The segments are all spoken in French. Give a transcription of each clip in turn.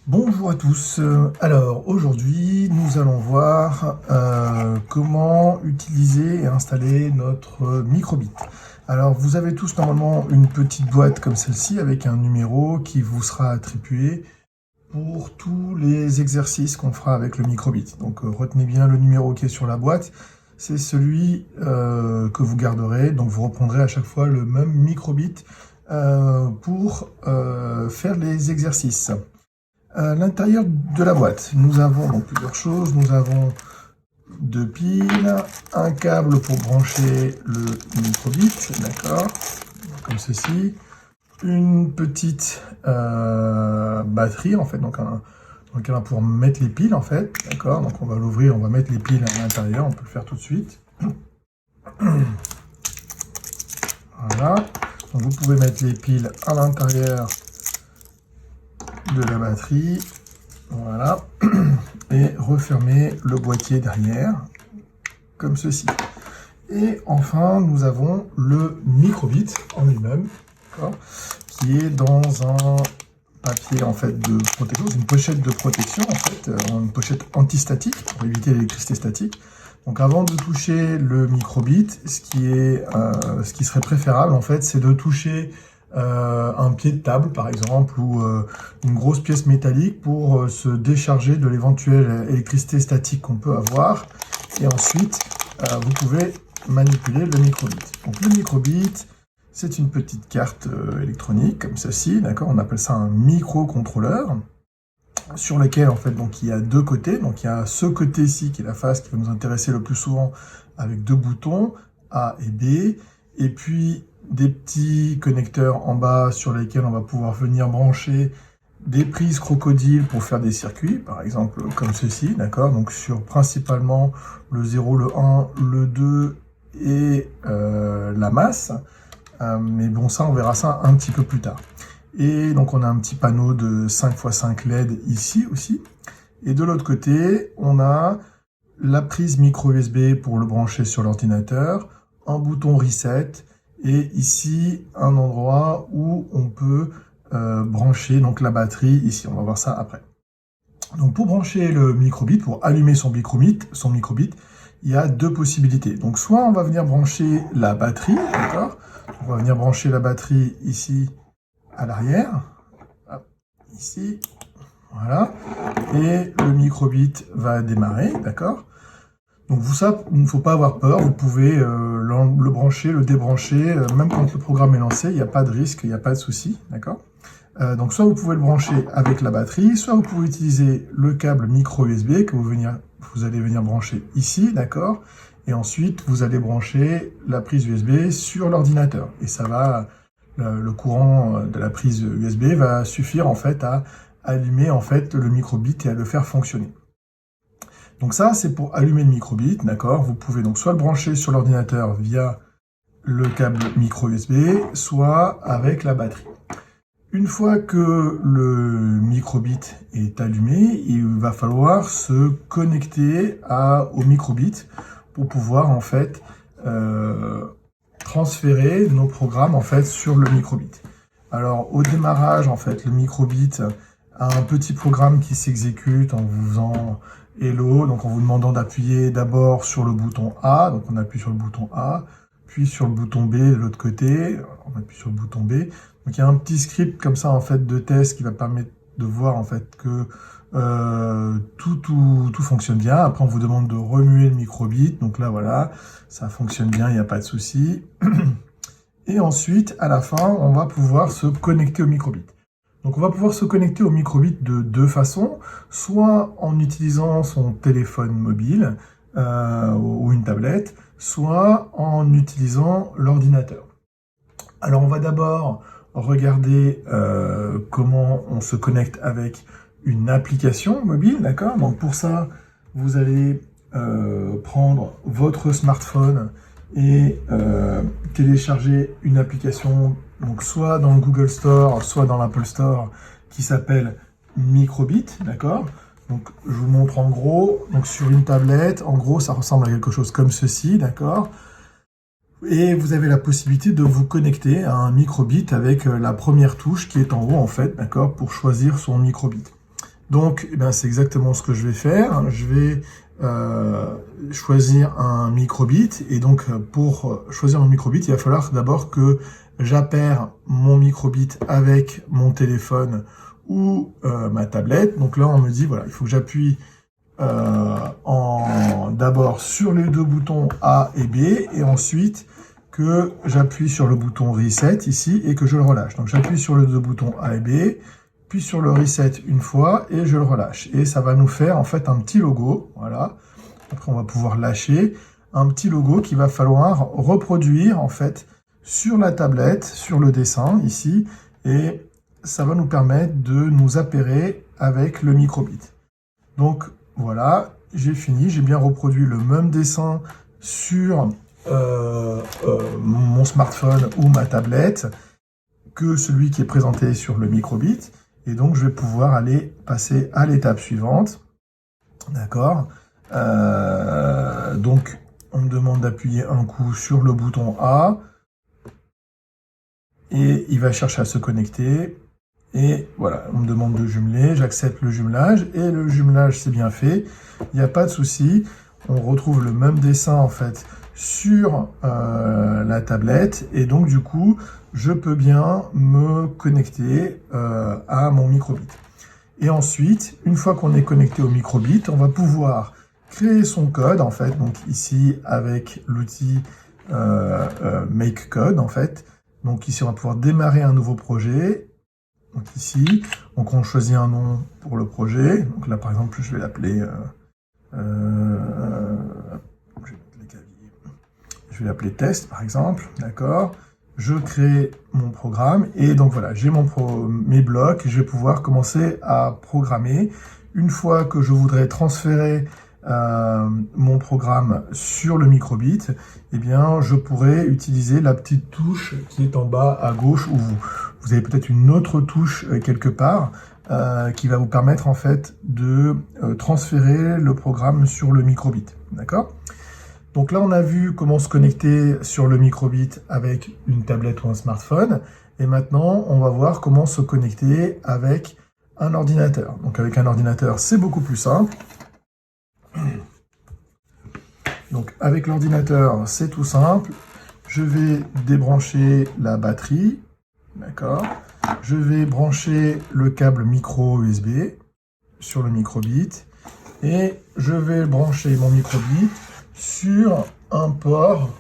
Bonjour à tous. Alors aujourd'hui, nous allons voir comment utiliser et installer notre microbit. Alors vous avez tous normalement une petite boîte comme celle-ci avec un numéro qui vous sera attribué pour tous les exercices qu'on fera avec le microbit. Donc retenez bien le numéro qui est sur la boîte. C'est celui que vous garderez. Donc vous reprendrez à chaque fois le même microbit pour faire les exercices. À l'intérieur de la boîte, nous avons donc plusieurs choses. Nous avons deux piles, un câble pour brancher le microbit, d'accord, comme ceci, une petite batterie en fait, donc dans lequel on va pouvoir mettre les piles en fait, d'accord. Donc on va l'ouvrir, on va mettre les piles à l'intérieur, on peut le faire tout de suite. Voilà. Donc vous pouvez mettre les piles à l'intérieur de la batterie, voilà, et refermer le boîtier derrière, comme ceci. Et enfin, nous avons le microbit en lui-même, qui est dans un papier en fait de protection, une pochette de protection en fait, une pochette antistatique pour éviter l'électricité statique. Donc avant de toucher le microbit, ce qui serait préférable en fait, c'est de toucher un pied de table par exemple ou une grosse pièce métallique pour se décharger de l'éventuelle électricité statique qu'on peut avoir, et ensuite vous pouvez manipuler le microbit. Donc le microbit, c'est une petite carte électronique comme ceci, d'accord, on appelle ça un microcontrôleur, sur lequel en fait donc il y a deux côtés. Donc il y a ce côté-ci qui est la face qui va nous intéresser le plus souvent, avec deux boutons A et B, et puis des petits connecteurs en bas sur lesquels on va pouvoir venir brancher des prises crocodile pour faire des circuits, par exemple comme ceci, d'accord, donc sur principalement le 0, le 1, le 2 et la masse, mais bon, ça on verra ça un petit peu plus tard. Et donc on a un petit panneau de 5x5 LED ici aussi, et de l'autre côté on a la prise micro USB pour le brancher sur l'ordinateur, un bouton reset, et ici un endroit où on peut brancher donc la batterie ici. On va voir ça après. Donc pour brancher le microbit, pour allumer son microbit, il y a deux possibilités. Donc soit on va venir brancher la batterie, d'accord, on va venir brancher la batterie ici à l'arrière, ici, voilà, et le microbit va démarrer, d'accord. Donc ça, il ne faut pas avoir peur, vous pouvez le brancher, le débrancher, même quand le programme est lancé, il n'y a pas de risque, il n'y a pas de souci, d'accord. Donc soit vous pouvez le brancher avec la batterie, soit vous pouvez utiliser le câble micro USB que vous allez venir brancher ici, d'accord, et ensuite vous allez brancher la prise USB sur l'ordinateur, et ça va, le courant de la prise USB va suffire en fait à allumer en fait le microbit et à le faire fonctionner. Donc ça, c'est pour allumer le microbit, d'accord. Vous pouvez donc soit le brancher sur l'ordinateur via le câble micro USB, soit avec la batterie. Une fois que le microbit est allumé, il va falloir se connecter au microbit pour pouvoir en fait transférer nos programmes en fait sur le microbit. Alors au démarrage, en fait, le microbit a un petit programme qui s'exécute en vous faisant Hello, donc en vous demandant d'appuyer d'abord sur le bouton A, donc on appuie sur le bouton A, puis sur le bouton B de l'autre côté, on appuie sur le bouton B. Donc il y a un petit script comme ça en fait de test qui va permettre de voir en fait que tout fonctionne bien. Après on vous demande de remuer le microbit, donc là voilà, ça fonctionne bien, il n'y a pas de souci. Et ensuite, à la fin, on va pouvoir se connecter au microbit. Donc on va pouvoir se connecter au microbit de deux façons, soit en utilisant son téléphone mobile ou une tablette, soit en utilisant l'ordinateur. Alors on va d'abord regarder comment on se connecte avec une application mobile, d'accord. Donc pour ça, vous allez prendre votre smartphone et télécharger une application, donc soit dans le Google Store, soit dans l'Apple Store, qui s'appelle Microbit, d'accord. Donc je vous montre en gros, donc sur une tablette, en gros ça ressemble à quelque chose comme ceci, d'accord. Et vous avez la possibilité de vous connecter à un microbit avec la première touche qui est en haut en fait, d'accord, pour choisir son microbit. Donc, eh ben, c'est exactement ce que je vais faire. Je vais choisir un microbit. Et donc, pour choisir mon microbit, il va falloir d'abord que j'appaire mon microbit avec mon téléphone ou ma tablette. Donc là, on me dit, voilà, il faut que j'appuie d'abord sur les deux boutons A et B, et ensuite que j'appuie sur le bouton Reset ici et que je le relâche. Donc j'appuie sur les deux boutons A et B, puis sur le Reset une fois et je le relâche. Et ça va nous faire en fait un petit logo, voilà. Après on va pouvoir lâcher un petit logo qu'il va falloir reproduire en fait sur la tablette, sur le dessin ici, et ça va nous permettre de nous appairer avec le microbit. Donc voilà, j'ai fini, j'ai bien reproduit le même dessin sur mon smartphone ou ma tablette que celui qui est présenté sur le microbit. Et donc, je vais pouvoir aller passer à l'étape suivante. D'accord. Donc, on me demande d'appuyer un coup sur le bouton A. Et il va chercher à se connecter. Et voilà, on me demande de jumeler, j'accepte le jumelage, et le jumelage c'est bien fait, il n'y a pas de souci. On retrouve le même dessin en fait sur la tablette, et donc du coup, je peux bien me connecter à mon microbit. Et ensuite, une fois qu'on est connecté au microbit, on va pouvoir créer son code en fait, donc ici avec l'outil Make Code en fait. Donc ici, on va pouvoir démarrer un nouveau projet. Donc ici, donc on choisit un nom pour le projet. Donc là, par exemple, je vais l'appeler test, par exemple. D'accord. Je crée mon programme et donc voilà, j'ai mes blocs. Je vais pouvoir commencer à programmer. Une fois que je voudrais transférer mon programme sur le microbit, eh bien, je pourrais utiliser la petite touche qui est en bas à gauche, où vous avez peut-être une autre touche quelque part qui va vous permettre en fait de transférer le programme sur le microbit. D'accord ? Donc là, on a vu comment se connecter sur le microbit avec une tablette ou un smartphone. Et maintenant, on va voir comment se connecter avec un ordinateur. Donc avec un ordinateur, c'est beaucoup plus simple. Donc avec l'ordinateur, c'est tout simple. Je vais débrancher la batterie. D'accord. Je vais brancher le câble micro USB sur le microbit. Et je vais brancher mon microbit sur un port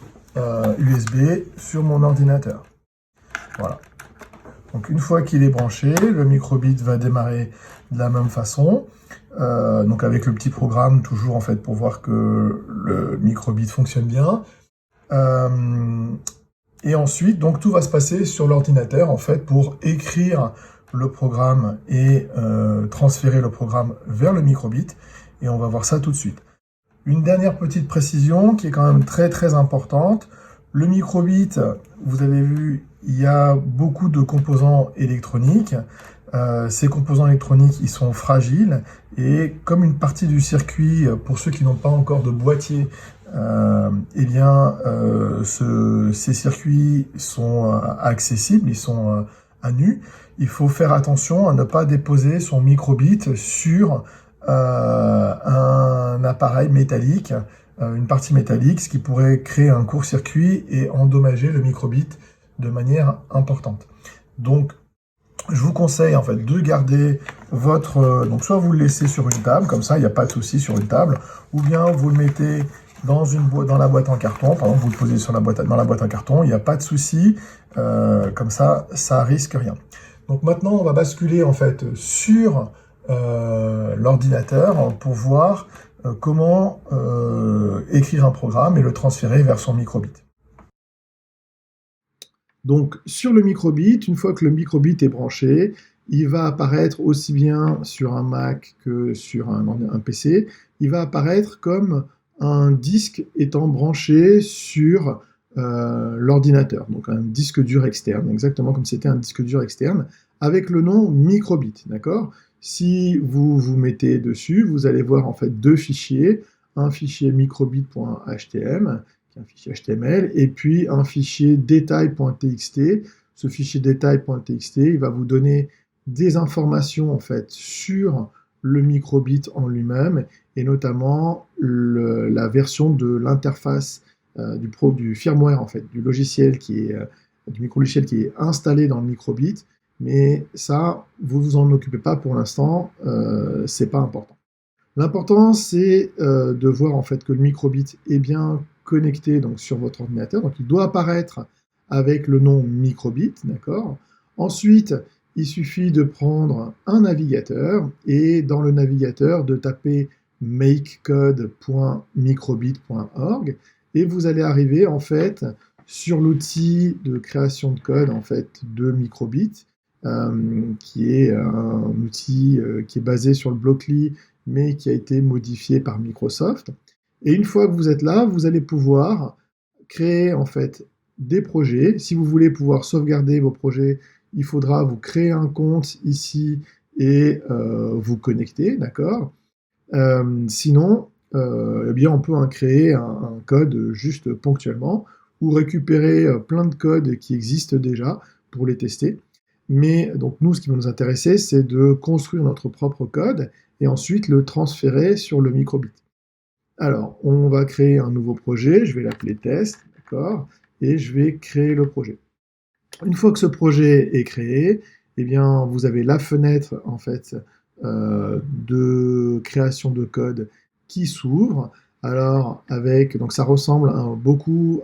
USB sur mon ordinateur. Voilà. Donc une fois qu'il est branché, le microbit va démarrer de la même façon. Donc avec le petit programme toujours en fait pour voir que le microbit fonctionne bien. Et ensuite, donc tout va se passer sur l'ordinateur en fait pour écrire le programme et transférer le programme vers le microbit. Et on va voir ça tout de suite. Une dernière petite précision qui est quand même très très importante. Le microbit, vous avez vu, il y a beaucoup de composants électroniques. Ces composants électroniques, ils sont fragiles. Et comme une partie du circuit, pour ceux qui n'ont pas encore de boîtier, eh bien, ces circuits sont accessibles, ils sont à nu. Il faut faire attention à ne pas déposer son microbit sur un appareil métallique, une partie métallique, ce qui pourrait créer un court-circuit et endommager le microbit de manière importante. Donc, je vous conseille en fait de garder donc soit vous le laissez sur une table, comme ça il n'y a pas de souci sur une table, ou bien vous le mettez dans la boîte en carton, par exemple vous le posez dans la boîte en carton, il n'y a pas de souci, comme ça risque rien. Donc maintenant on va basculer en fait sur l'ordinateur pour voir comment écrire un programme et le transférer vers son microbit. Donc sur le microbit, une fois que le microbit est branché, il va apparaître aussi bien sur un Mac que sur un PC. Il va apparaître comme un disque étant branché sur l'ordinateur, donc un disque dur externe, exactement comme si c'était un disque dur externe, avec le nom microbit, d'accord ? Si vous vous mettez dessus, vous allez voir en fait deux fichiers, un fichier microbit.htm, qui est un fichier HTML, et puis un fichier détail.txt. Ce fichier détail.txt, il va vous donner des informations en fait sur le microbit en lui-même, et notamment la version de l'interface du firmware, en fait, du logiciel du micro-logiciel qui est installé dans le microbit, mais ça, vous vous en occupez pas pour l'instant, c'est pas important. L'important, c'est de voir en fait que le microbit est bien connecté donc, sur votre ordinateur, donc il doit apparaître avec le nom microbit, d'accord. Ensuite, il suffit de prendre un navigateur et dans le navigateur de taper makecode.microbit.org et vous allez arriver en fait sur l'outil de création de code en fait de microbit, qui est un outil qui est basé sur le Blockly mais qui a été modifié par Microsoft. Et une fois que vous êtes là, vous allez pouvoir créer en fait des projets. Si vous voulez pouvoir sauvegarder vos projets, il faudra vous créer un compte ici et vous connecter, d'accord. Sinon, eh bien, on peut créer un code juste ponctuellement ou récupérer plein de codes qui existent déjà pour les tester. Mais donc nous, ce qui va nous intéresser, c'est de construire notre propre code et ensuite le transférer sur le microbit. Alors, on va créer un nouveau projet, je vais l'appeler test, d'accord, et je vais créer le projet. Une fois que ce projet est créé, eh bien, vous avez la fenêtre en fait de création de code qui s'ouvre. Alors, donc ça ressemble beaucoup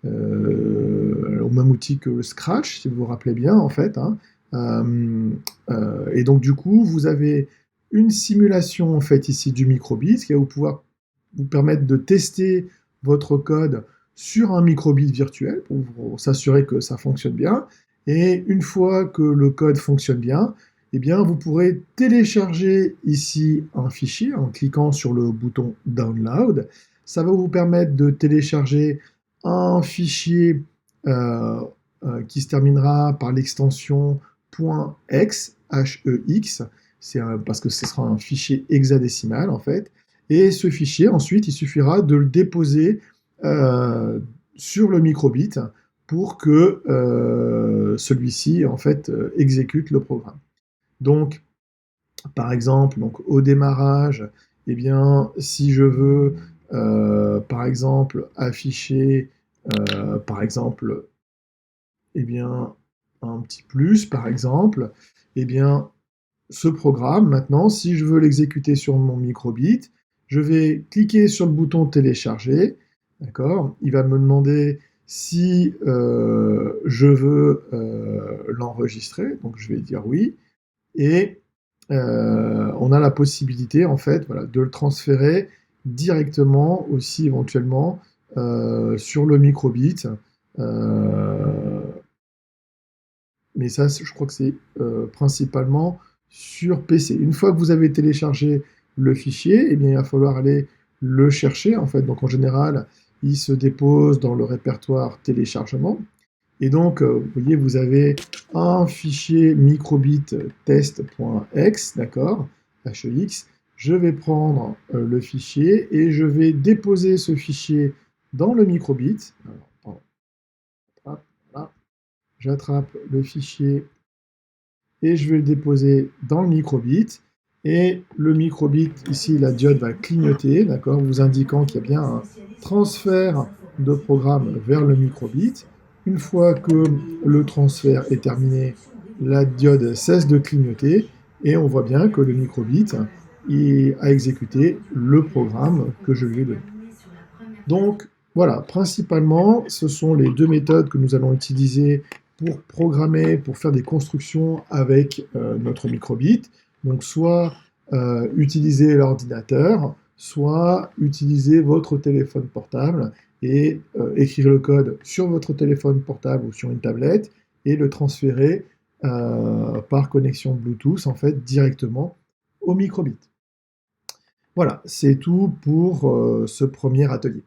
au même outil que le Scratch, si vous vous rappelez bien, en fait, hein. Et donc, du coup, vous avez une simulation en fait ici du microbit qui va pouvoir vous permettre de tester votre code sur un microbit virtuel pour s'assurer que ça fonctionne bien. Et une fois que le code fonctionne bien, eh bien, vous pourrez télécharger ici un fichier en cliquant sur le bouton Download. Ça va vous permettre de télécharger un fichier qui se terminera par l'extension .hex, H-E-X, parce que ce sera un fichier hexadécimal en fait. Et ce fichier, ensuite, il suffira de le déposer sur le microbit pour que celui-ci en fait exécute le programme. Donc, par exemple, donc, au démarrage, eh bien, si je veux, par exemple, afficher, par exemple, eh bien, un petit plus, par exemple, eh bien, ce programme, maintenant, si je veux l'exécuter sur mon microbit, je vais cliquer sur le bouton télécharger, d'accord. Il va me demander si je veux l'enregistrer, donc je vais dire oui, et on a la possibilité, en fait, voilà, de le transférer directement aussi éventuellement sur le microbit. Mais ça, je crois que c'est principalement sur PC. Une fois que vous avez téléchargé le fichier, eh bien, il va falloir aller le chercher, en fait. Donc, en général, il se dépose dans le répertoire téléchargement. Et donc, vous voyez, vous avez un fichier microbit test.x, d'accord, HEX. Je vais prendre le fichier et je vais déposer ce fichier dans le microbit. Alors, voilà. J'attrape le fichier et je vais le déposer dans le microbit. Et le microbit, ici, la diode va clignoter, d'accord, vous indiquant qu'il y a bien un transfert de programme vers le microbit. Une fois que le transfert est terminé, la diode cesse de clignoter et on voit bien que le microbit a exécuté le programme que je lui ai donné. Donc, voilà, principalement, ce sont les deux méthodes que nous allons utiliser pour programmer, pour faire des constructions avec notre microbit. Donc, soit utiliser l'ordinateur, soit utiliser votre téléphone portable et écrire le code sur votre téléphone portable ou sur une tablette et le transférer par connexion Bluetooth, en fait, directement au microbit. Voilà, c'est tout pour ce premier atelier.